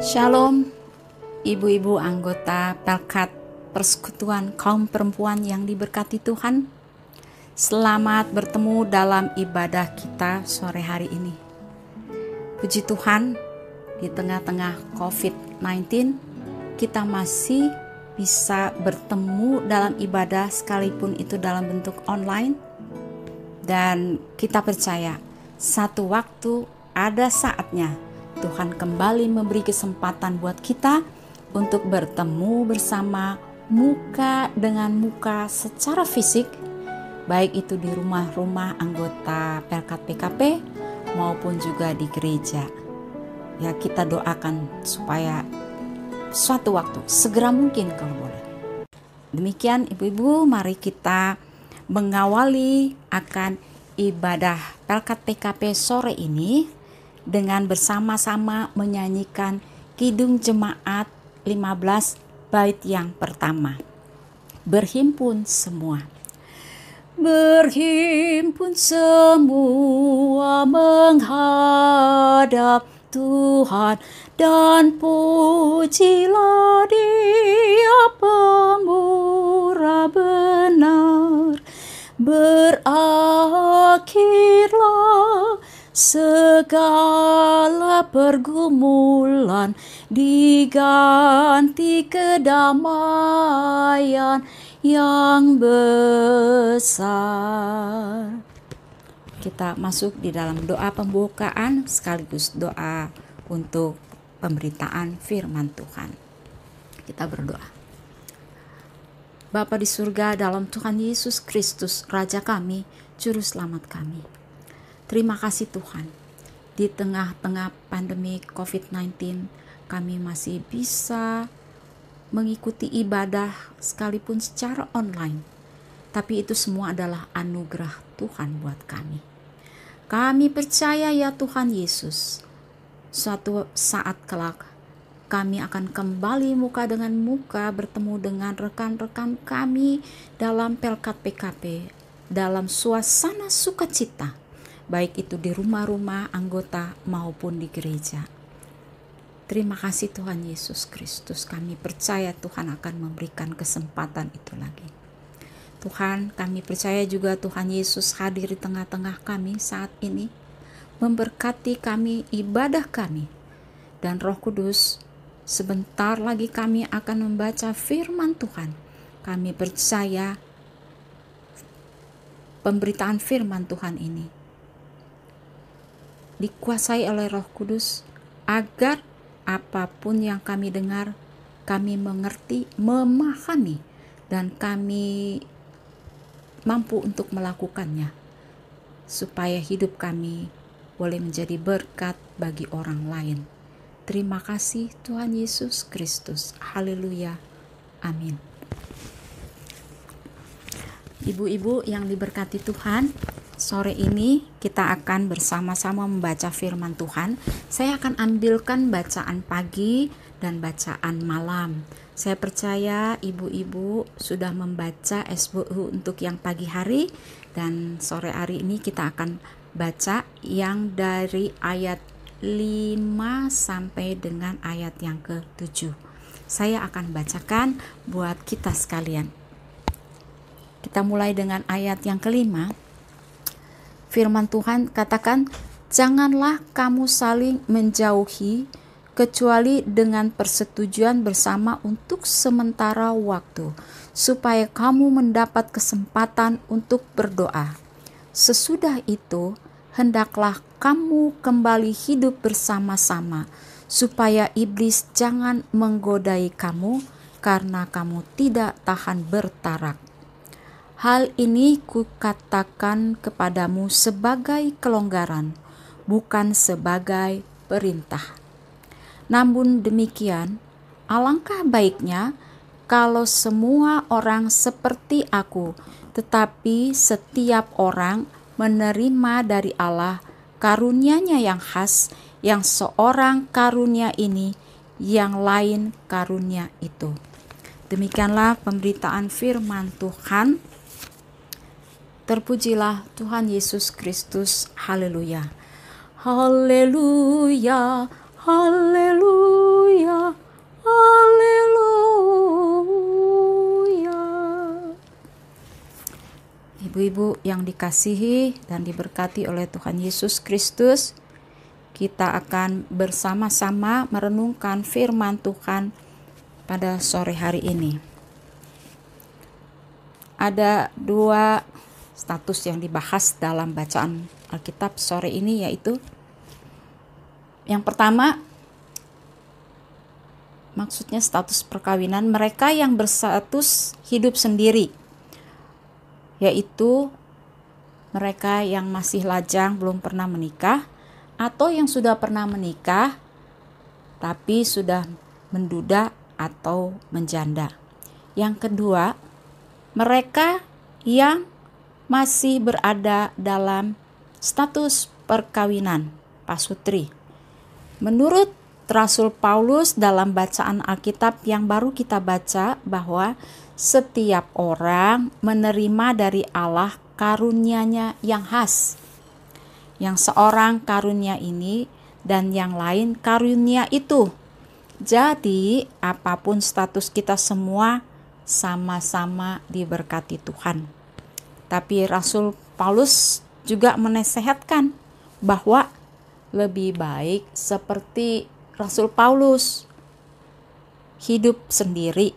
Shalom, ibu-ibu anggota Pelkat Persekutuan Kaum Perempuan yang diberkati Tuhan. Selamat bertemu dalam ibadah kita sore hari ini. Puji Tuhan, di tengah-tengah COVID-19, kita masih bisa bertemu dalam ibadah sekalipun itu dalam bentuk online. Dan kita percaya, satu waktu ada saatnya Tuhan kembali memberi kesempatan buat kita untuk bertemu bersama muka dengan muka secara fisik, baik itu di rumah-rumah anggota Pelkat PKP maupun juga di gereja. Ya, kita doakan supaya suatu waktu segera mungkin kalau boleh. Demikian ibu-ibu, mari kita mengawali akan ibadah Pelkat PKP sore ini dengan bersama-sama menyanyikan Kidung Jemaat 15 bait yang pertama. Berhimpun semua. Berhimpun semua menghadap Tuhan, dan pujilah Dia pemurah benar. Berakhirlah segala pergumulan, diganti kedamaian yang besar. Kita masuk di dalam doa pembukaan sekaligus doa untuk pemberitaan firman Tuhan. Kita berdoa. Bapa di surga, dalam Tuhan Yesus Kristus, Raja kami, Juru Selamat kami. Terima kasih Tuhan, di tengah-tengah pandemi COVID-19 kami masih bisa mengikuti ibadah sekalipun secara online. Tapi itu semua adalah anugerah Tuhan buat kami. Kami percaya ya Tuhan Yesus, suatu saat kelak kami akan kembali muka dengan muka bertemu dengan rekan-rekan kami dalam Pelkat PKP dalam suasana sukacita, baik itu di rumah-rumah anggota maupun di gereja. Terima kasih Tuhan Yesus Kristus, kami percaya Tuhan akan memberikan kesempatan itu lagi. Tuhan, kami percaya juga Tuhan Yesus hadir di tengah-tengah kami saat ini, memberkati kami, ibadah kami, dan Roh Kudus, sebentar lagi kami akan membaca firman Tuhan. Kami percaya pemberitaan firman Tuhan ini dikuasai oleh Roh Kudus, agar apapun yang kami dengar, kami mengerti, memahami, dan kami mampu untuk melakukannya, supaya hidup kami boleh menjadi berkat bagi orang lain. Terima kasih Tuhan Yesus Kristus. Haleluya. Amin. Ibu-ibu yang diberkati Tuhan, sore ini kita akan bersama-sama membaca firman Tuhan. Saya akan ambilkan bacaan pagi dan bacaan malam. Saya percaya ibu-ibu sudah membaca SBU untuk yang pagi hari, dan sore hari ini kita akan baca yang dari ayat 5 sampai dengan ayat yang ke-7. Saya akan bacakan buat kita sekalian. Kita mulai dengan ayat yang kelima. Firman Tuhan katakan, "Janganlah kamu saling menjauhi kecuali dengan persetujuan bersama untuk sementara waktu, supaya kamu mendapat kesempatan untuk berdoa. Sesudah itu, hendaklah kamu kembali hidup bersama-sama, supaya iblis jangan menggodai kamu, karena kamu tidak tahan bertarak. Hal ini kukatakan kepadamu sebagai kelonggaran, bukan sebagai perintah. Namun demikian, alangkah baiknya kalau semua orang seperti aku, tetapi setiap orang menerima dari Allah karunia-Nya yang khas, yang seorang karunia ini, yang lain karunia itu." Demikianlah pemberitaan firman Tuhan. Terpujilah Tuhan Yesus Kristus. Haleluya. Haleluya. Haleluya. haleluya. Ibu-ibu yang dikasihi dan diberkati oleh Tuhan Yesus Kristus, kita akan bersama-sama merenungkan firman Tuhan pada sore hari ini. Ada dua status yang dibahas dalam bacaan Alkitab sore ini, yaitu yang pertama, maksudnya status perkawinan mereka yang berstatus hidup sendiri, yaitu mereka yang masih lajang belum pernah menikah atau yang sudah pernah menikah tapi sudah menduda atau menjanda. Yang kedua, mereka yang masih berada dalam status perkawinan pasutri. Menurut Rasul Paulus dalam bacaan Alkitab yang baru kita baca, bahwa setiap orang menerima dari Allah karunia-Nya yang khas. Yang seorang karunia ini dan yang lain karunia itu. Jadi apapun status kita semua sama-sama diberkati Tuhan. Tapi Rasul Paulus juga menasehatkan bahwa lebih baik seperti Rasul Paulus hidup sendiri.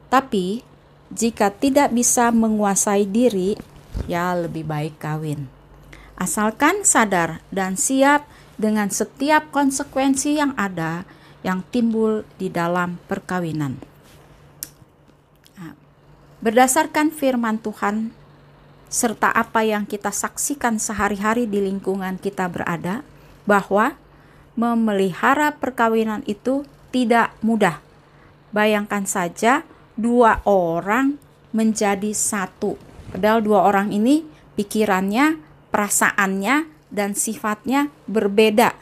Tapi jika tidak bisa menguasai diri, ya lebih baik kawin. Asalkan sadar dan siap dengan setiap konsekuensi yang ada yang timbul di dalam perkawinan. Berdasarkan firman Tuhan serta apa yang kita saksikan sehari-hari di lingkungan kita berada, bahwa memelihara perkawinan itu tidak mudah. Bayangkan saja dua orang menjadi satu. Padahal dua orang ini pikirannya, perasaannya, dan sifatnya berbeda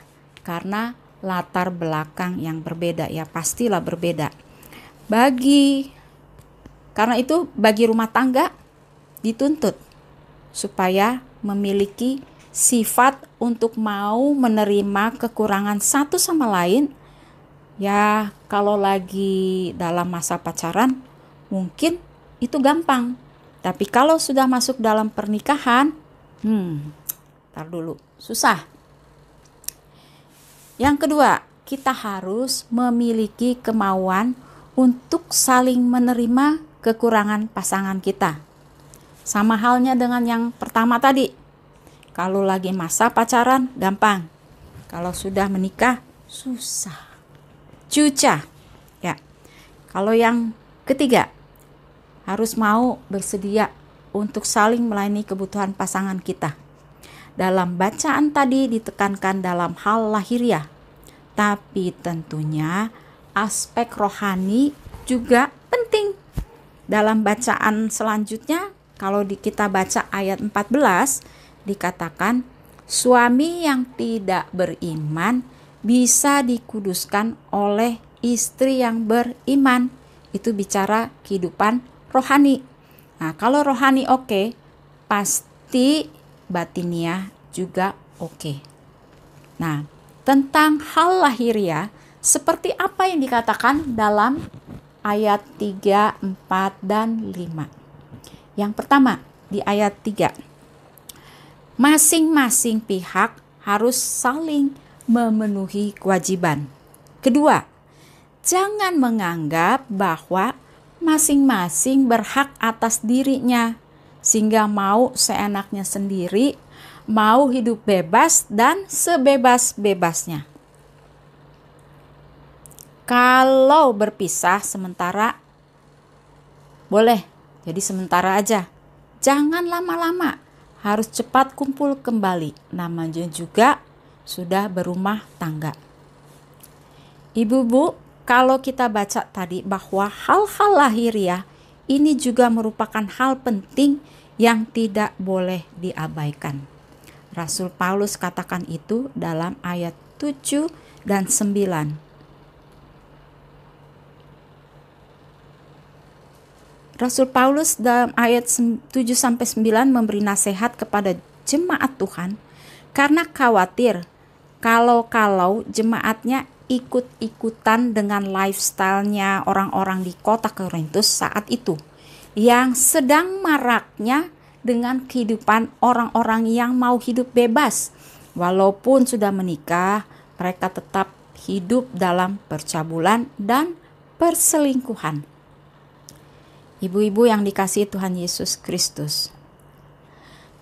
karena latar belakang yang berbeda, ya pastilah berbeda. Karena itu bagi rumah tangga dituntut supaya memiliki sifat untuk mau menerima kekurangan satu sama lain. Ya kalau lagi dalam masa pacaran mungkin itu gampang, tapi kalau sudah masuk dalam pernikahan, tar dulu, susah. Yang kedua, kita harus memiliki kemauan untuk saling menerima kekurangan pasangan kita. Sama halnya dengan yang pertama tadi. Kalau lagi masa pacaran, gampang. Kalau sudah menikah, susah. Susah. Ya. Kalau yang ketiga, harus mau bersedia untuk saling melayani kebutuhan pasangan kita. Dalam bacaan tadi ditekankan dalam hal lahiriah, tapi tentunya aspek rohani juga penting. Dalam bacaan selanjutnya, kalau kita baca ayat 14, dikatakan suami yang tidak beriman bisa dikuduskan oleh istri yang beriman. Itu bicara kehidupan rohani. Nah, kalau rohani oke, pasti batiniah juga oke. Nah, tentang hal lahiriah, seperti apa yang dikatakan dalam ayat 3, 4, dan 5. Yang pertama, di ayat 3. Masing-masing pihak harus saling memenuhi kewajiban. Kedua, jangan menganggap bahwa masing-masing berhak atas dirinya, sehingga mau seenaknya sendiri, mau hidup bebas dan sebebas-bebasnya. Kalau berpisah sementara, boleh, jadi sementara aja. Jangan lama-lama, harus cepat kumpul kembali. Namanya juga sudah berumah tangga. Ibu-ibu, kalau kita baca tadi bahwa hal-hal lahiriah ini juga merupakan hal penting yang tidak boleh diabaikan. Rasul Paulus katakan itu dalam ayat 7 dan 9. Rasul Paulus dalam ayat 7-9 memberi nasihat kepada jemaat Tuhan karena khawatir kalau jemaatnya ikut-ikutan dengan lifestyle-nya orang-orang di kota Korintus saat itu, yang sedang maraknya dengan kehidupan orang-orang yang mau hidup bebas. Walaupun sudah menikah, mereka tetap hidup dalam percabulan dan perselingkuhan. Ibu-ibu yang dikasihi Tuhan Yesus Kristus,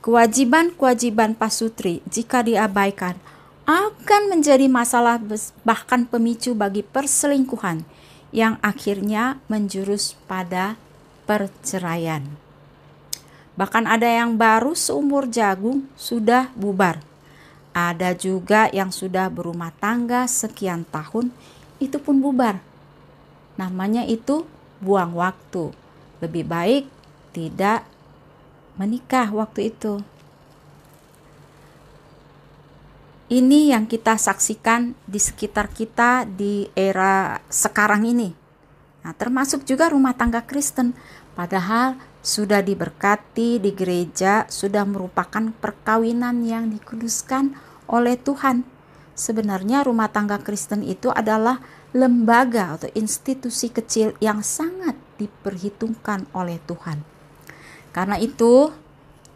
kewajiban-kewajiban pasutri jika diabaikan akan menjadi masalah, bahkan pemicu bagi perselingkuhan yang akhirnya menjurus pada perceraian. Bahkan ada yang baru seumur jagung sudah bubar. Ada juga yang sudah berumah tangga sekian tahun, itu pun bubar. Namanya itu buang waktu. Lebih baik tidak menikah waktu itu. Ini yang kita saksikan di sekitar kita di era sekarang ini. Nah, termasuk juga rumah tangga Kristen. Padahal sudah diberkati di gereja, sudah merupakan perkawinan yang dikuduskan oleh Tuhan. Sebenarnya rumah tangga Kristen itu adalah lembaga atau institusi kecil yang sangat diperhitungkan oleh Tuhan. Karena itu,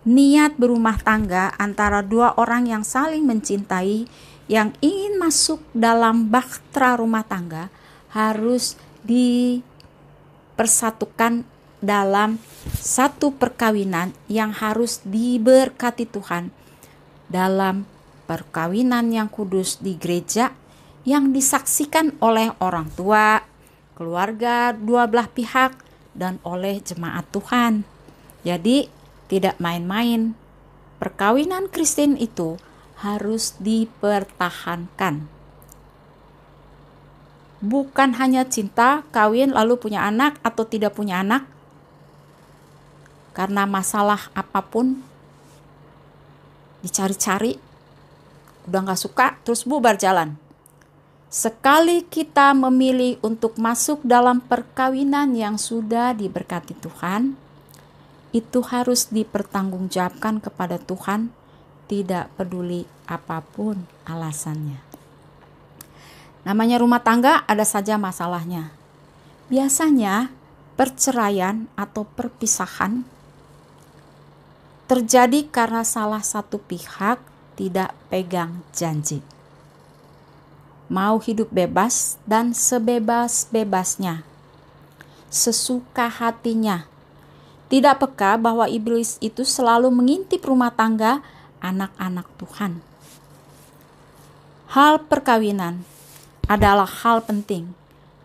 niat berumah tangga antara dua orang yang saling mencintai, yang ingin masuk dalam bahtera rumah tangga, harus dipersatukan dalam satu perkawinan yang harus diberkati Tuhan, dalam perkawinan yang kudus di gereja yang disaksikan oleh orang tua, keluarga dua belah pihak, dan oleh jemaat Tuhan. Jadi tidak main-main. Perkawinan Kristen itu harus dipertahankan. Bukan hanya cinta, kawin lalu punya anak atau tidak punya anak. Karena masalah apapun dicari-cari, udah gak suka, terus bubar jalan. Sekali kita memilih untuk masuk dalam perkawinan yang sudah diberkati Tuhan, itu harus dipertanggungjawabkan kepada Tuhan, tidak peduli apapun alasannya. Namanya rumah tangga ada saja masalahnya. Biasanya perceraian atau perpisahan terjadi karena salah satu pihak tidak pegang janji. Mau hidup bebas dan sebebas-bebasnya, sesuka hatinya. Tidak peka bahwa iblis itu selalu mengintip rumah tangga anak-anak Tuhan. Hal perkawinan adalah hal penting,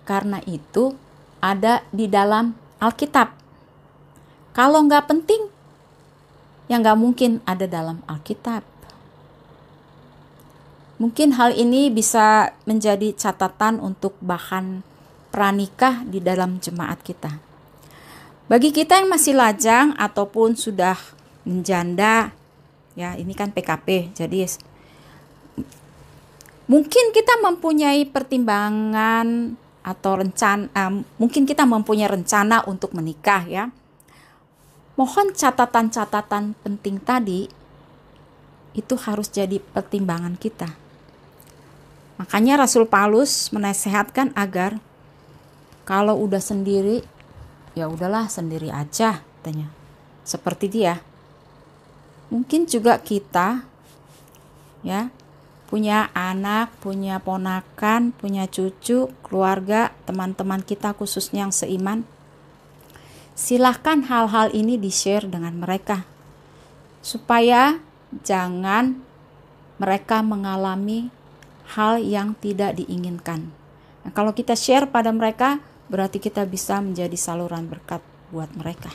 karena itu ada di dalam Alkitab. Kalau nggak penting, ya nggak mungkin ada dalam Alkitab. Mungkin hal ini bisa menjadi catatan untuk bahan pranikah di dalam jemaat kita. Bagi kita yang masih lajang ataupun sudah menjanda, ya ini kan PKP, jadi mungkin kita mempunyai pertimbangan atau rencana, mungkin kita mempunyai rencana untuk menikah ya. Mohon catatan-catatan penting tadi itu harus jadi pertimbangan kita. Makanya Rasul Paulus menasehatkan agar kalau udah sendiri, ya udahlah sendiri aja katanya. Seperti dia. Mungkin juga kita ya punya anak, punya ponakan, punya cucu, keluarga, teman-teman kita khususnya yang seiman. Silahkan hal-hal ini di-share dengan mereka. Supaya jangan mereka mengalami hal yang tidak diinginkan. Nah, kalau kita share pada mereka, berarti kita bisa menjadi saluran berkat buat mereka.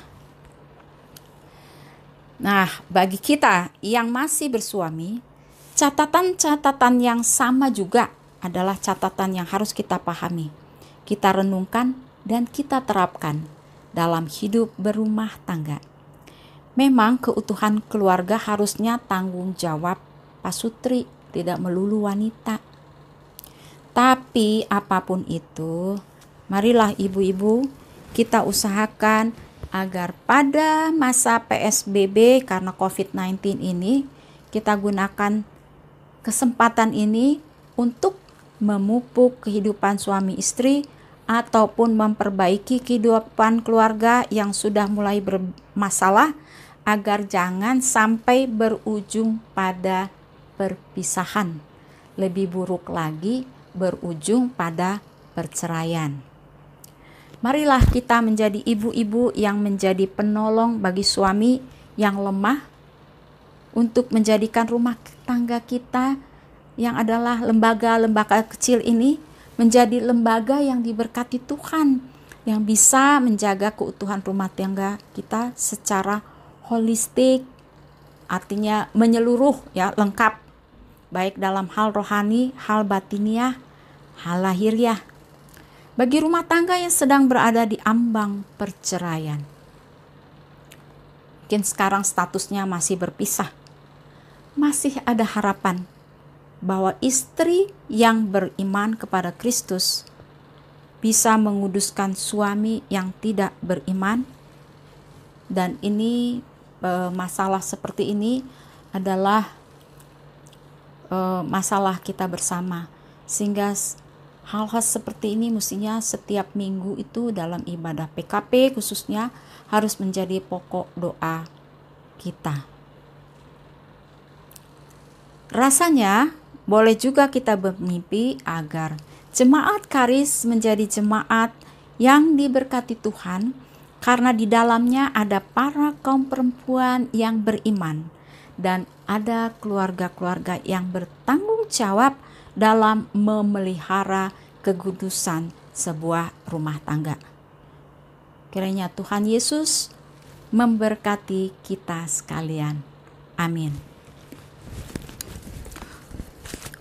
Nah, bagi kita yang masih bersuami, catatan-catatan yang sama juga adalah catatan yang harus kita pahami, kita renungkan, dan kita terapkan dalam hidup berumah tangga. Memang keutuhan keluarga harusnya tanggung jawab pasutri, tidak melulu wanita. Tapi apapun itu, marilah ibu-ibu kita usahakan agar pada masa PSBB karena COVID-19 ini, kita gunakan kesempatan ini untuk memupuk kehidupan suami istri ataupun memperbaiki kehidupan keluarga yang sudah mulai bermasalah, agar jangan sampai berujung pada perpisahan. Lebih buruk lagi, berujung pada perceraian. Marilah kita menjadi ibu-ibu yang menjadi penolong bagi suami yang lemah, untuk menjadikan rumah tangga kita yang adalah lembaga-lembaga kecil ini menjadi lembaga yang diberkati Tuhan, yang bisa menjaga keutuhan rumah tangga kita secara holistik, artinya menyeluruh, ya, lengkap, baik dalam hal rohani, hal batiniah, hal lahiriah. Bagi rumah tangga yang sedang berada di ambang perceraian, mungkin sekarang statusnya masih berpisah, masih ada harapan bahwa istri yang beriman kepada Kristus bisa menguduskan suami yang tidak beriman. Dan ini masalah seperti ini adalah masalah kita bersama, sehingga hal-hal seperti ini mestinya setiap minggu itu dalam ibadah PKP khususnya harus menjadi pokok doa kita. Rasanya boleh juga kita bermimpi agar jemaat Karis menjadi jemaat yang diberkati Tuhan, karena di dalamnya ada para kaum perempuan yang beriman dan ada keluarga-keluarga yang bertanggung jawab dalam memelihara kekudusan sebuah rumah tangga. Kiranya Tuhan Yesus memberkati kita sekalian. Amin.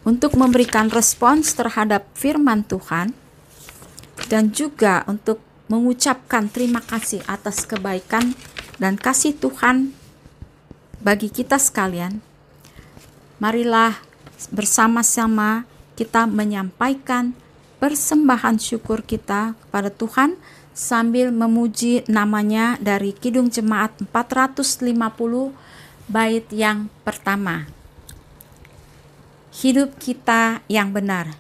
Untuk memberikan respons terhadap firman Tuhan dan juga untuk mengucapkan terima kasih atas kebaikan dan kasih Tuhan bagi kita sekalian, marilah bersama-sama kita menyampaikan persembahan syukur kita kepada Tuhan sambil memuji namanya dari Kidung Jemaat 450 bait yang pertama. Hidup kita yang benar.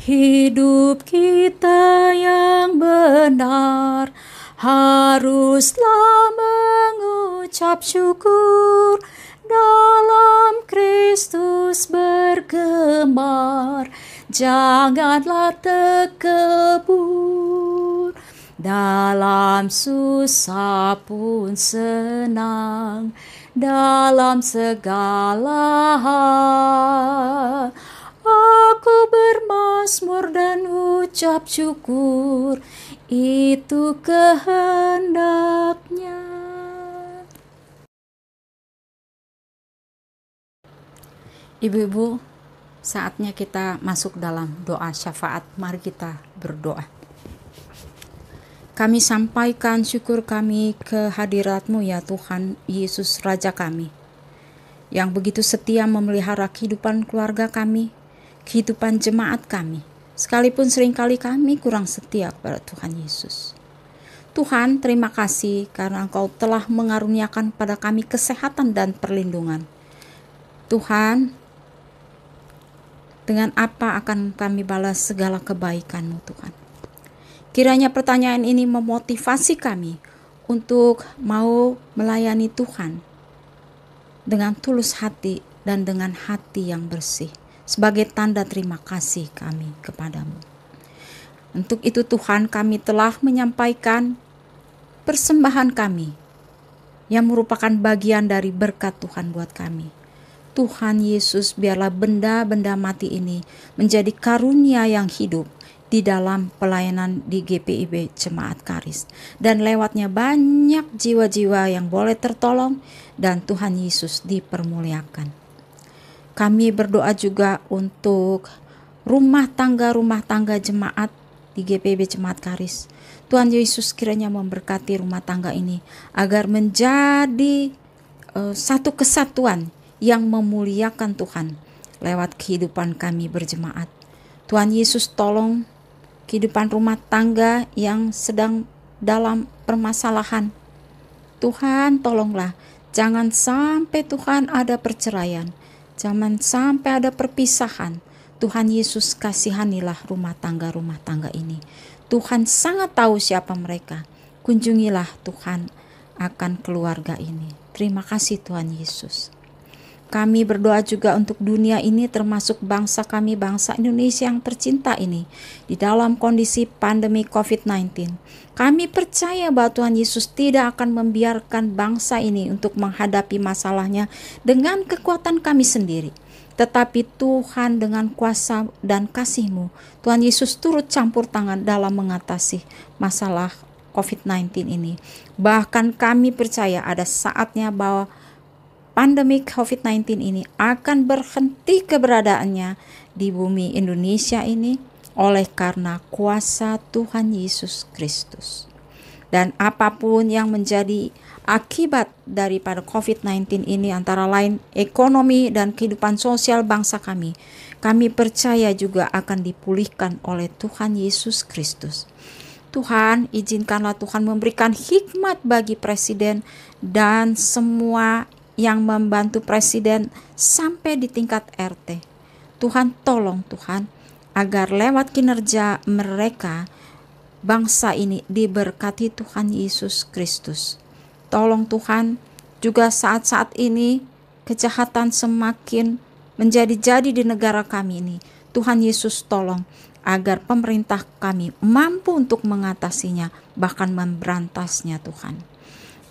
Hidup kita yang benar haruslah mengucap syukur, dalam Kristus bergemar, janganlah tekebur, dalam susah pun senang, dalam segala hal aku bermazmur dan ucap syukur, itu kehendaknya. Ibu-ibu, saatnya kita masuk dalam doa syafaat. Mari kita berdoa. Kami sampaikan syukur kami ke hadirat-Mu ya Tuhan Yesus Raja kami, yang begitu setia memelihara kehidupan keluarga kami, kehidupan jemaat kami, sekalipun seringkali kami kurang setia kepada Tuhan Yesus. Tuhan, terima kasih karena Engkau telah mengaruniakan pada kami kesehatan dan perlindungan. Tuhan, dengan apa akan kami balas segala kebaikan-Mu Tuhan? Kiranya pertanyaan ini memotivasi kami untuk mau melayani Tuhan dengan tulus hati dan dengan hati yang bersih, sebagai tanda terima kasih kami kepadamu. Untuk itu Tuhan, kami telah menyampaikan persembahan kami yang merupakan bagian dari berkat Tuhan buat kami. Tuhan Yesus, biarlah benda-benda mati ini menjadi karunia yang hidup di dalam pelayanan di GPIB Jemaat Karis, dan lewatnya banyak jiwa-jiwa yang boleh tertolong dan Tuhan Yesus dipermuliakan. Kami berdoa juga untuk rumah tangga jemaat di GPIB Jemaat Karis. Tuhan Yesus kiranya memberkati rumah tangga ini agar menjadi satu kesatuan yang memuliakan Tuhan lewat kehidupan kami berjemaat. Tuhan Yesus, tolong kehidupan rumah tangga yang sedang dalam permasalahan. Tuhan, tolonglah, jangan sampai Tuhan ada perceraian, jangan sampai ada perpisahan. Tuhan Yesus, kasihanilah rumah tangga ini. Tuhan sangat tahu siapa mereka. Kunjungilah Tuhan akan keluarga ini. Terima kasih Tuhan Yesus. Kami berdoa juga untuk dunia ini, termasuk bangsa kami, bangsa Indonesia yang tercinta ini, di dalam kondisi pandemi COVID-19. Kami percaya bahwa Tuhan Yesus tidak akan membiarkan bangsa ini untuk menghadapi masalahnya dengan kekuatan kami sendiri. Tetapi Tuhan dengan kuasa dan kasih-Mu, Tuhan Yesus turut campur tangan dalam mengatasi masalah COVID-19 ini. Bahkan kami percaya ada saatnya bahwa pandemi COVID-19 ini akan berhenti keberadaannya di bumi Indonesia ini oleh karena kuasa Tuhan Yesus Kristus. Dan apapun yang menjadi akibat daripada COVID-19 ini, antara lain ekonomi dan kehidupan sosial bangsa kami percaya juga akan dipulihkan oleh Tuhan Yesus Kristus. Tuhan, izinkanlah Tuhan memberikan hikmat bagi Presiden dan semua yang membantu Presiden sampai di tingkat RT. Tuhan, tolong Tuhan, agar lewat kinerja mereka, bangsa ini diberkati Tuhan Yesus Kristus. Tolong Tuhan, juga saat-saat ini kejahatan semakin menjadi-jadi di negara kami ini. Tuhan Yesus tolong agar pemerintah kami mampu untuk mengatasinya, bahkan memberantasnya Tuhan.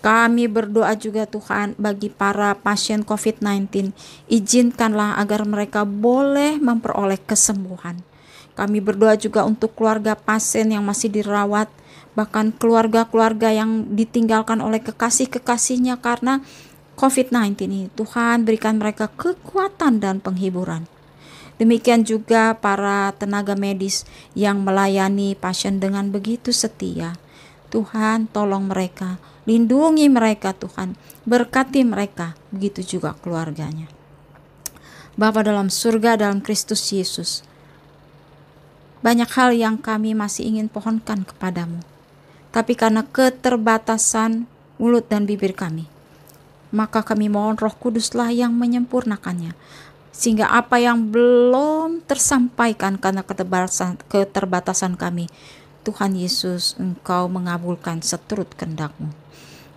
Kami berdoa juga Tuhan bagi para pasien COVID-19, izinkanlah agar mereka boleh memperoleh kesembuhan. Kami berdoa juga untuk keluarga pasien yang masih dirawat, bahkan keluarga-keluarga yang ditinggalkan oleh kekasih-kekasihnya karena COVID-19 ini. Tuhan, berikan mereka kekuatan dan penghiburan. Demikian juga para tenaga medis yang melayani pasien dengan begitu setia. Tuhan, tolong mereka, lindungi mereka Tuhan, berkati mereka, begitu juga keluarganya. Bapa dalam surga, dalam Kristus Yesus, banyak hal yang kami masih ingin pohonkan kepadamu, tapi karena keterbatasan mulut dan bibir kami, maka kami mohon Roh Kuduslah yang menyempurnakannya, sehingga apa yang belum tersampaikan karena keterbatasan kami, Tuhan Yesus, Engkau mengabulkan seturut kehendak-Mu.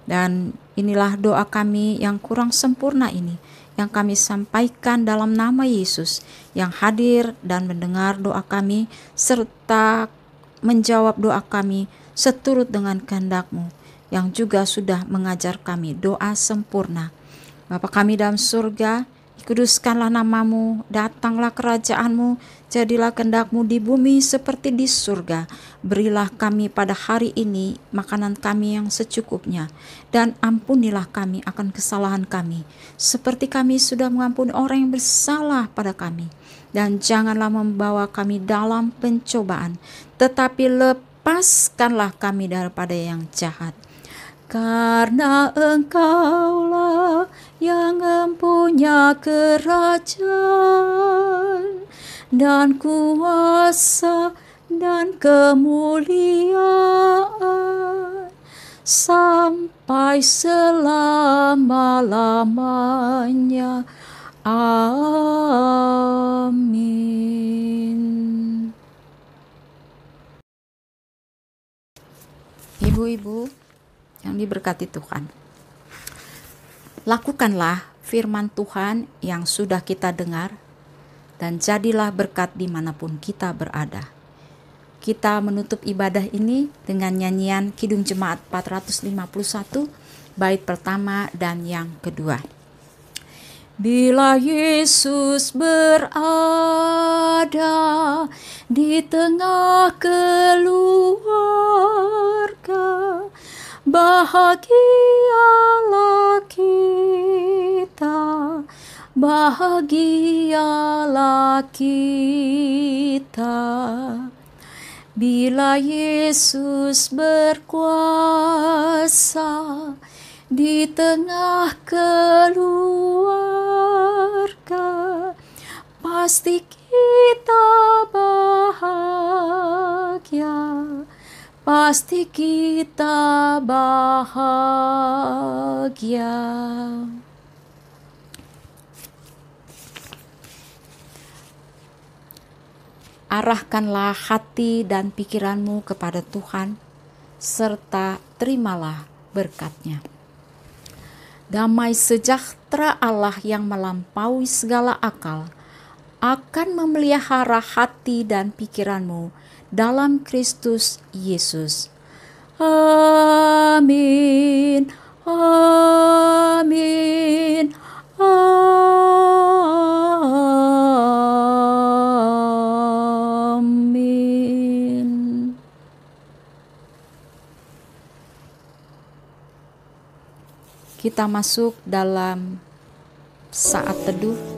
Dan inilah doa kami yang kurang sempurna ini, yang kami sampaikan dalam nama Yesus, yang hadir dan mendengar doa kami, serta menjawab doa kami seturut dengan kehendak-Mu, yang juga sudah mengajar kami doa sempurna. Bapa kami dalam surga, kuduskanlah namamu, datanglah kerajaan-Mu, jadilah kehendak-Mu di bumi seperti di surga. Berilah kami pada hari ini makanan kami yang secukupnya, dan ampunilah kami akan kesalahan kami, seperti kami sudah mengampuni orang yang bersalah pada kami. Dan janganlah membawa kami dalam pencobaan, tetapi lepaskanlah kami daripada yang jahat. Karena Engkaulah yang mempunyai kerajaan dan kuasa dan kemuliaan sampai selama-lamanya. Amin. Ibu-ibu yang diberkati Tuhan, lakukanlah firman Tuhan yang sudah kita dengar, dan jadilah berkat dimanapun kita berada. Kita menutup ibadah ini dengan nyanyian Kidung Jemaat 451, bait pertama dan yang kedua. Bila Yesus berada di tengah keluarga, bahagialah kita, bahagialah kita. Bila Yesus berkuasa di tengah keluarga, pasti kita bahagia, pasti kita bahagia. arahkanlah hati dan pikiranmu kepada Tuhan, serta terimalah berkat-Nya. Damai sejahtera Allah yang melampaui segala akal akan memelihara hati dan pikiranmu dalam Kristus Yesus. Amin. Amin. Amin. Kita masuk dalam saat teduh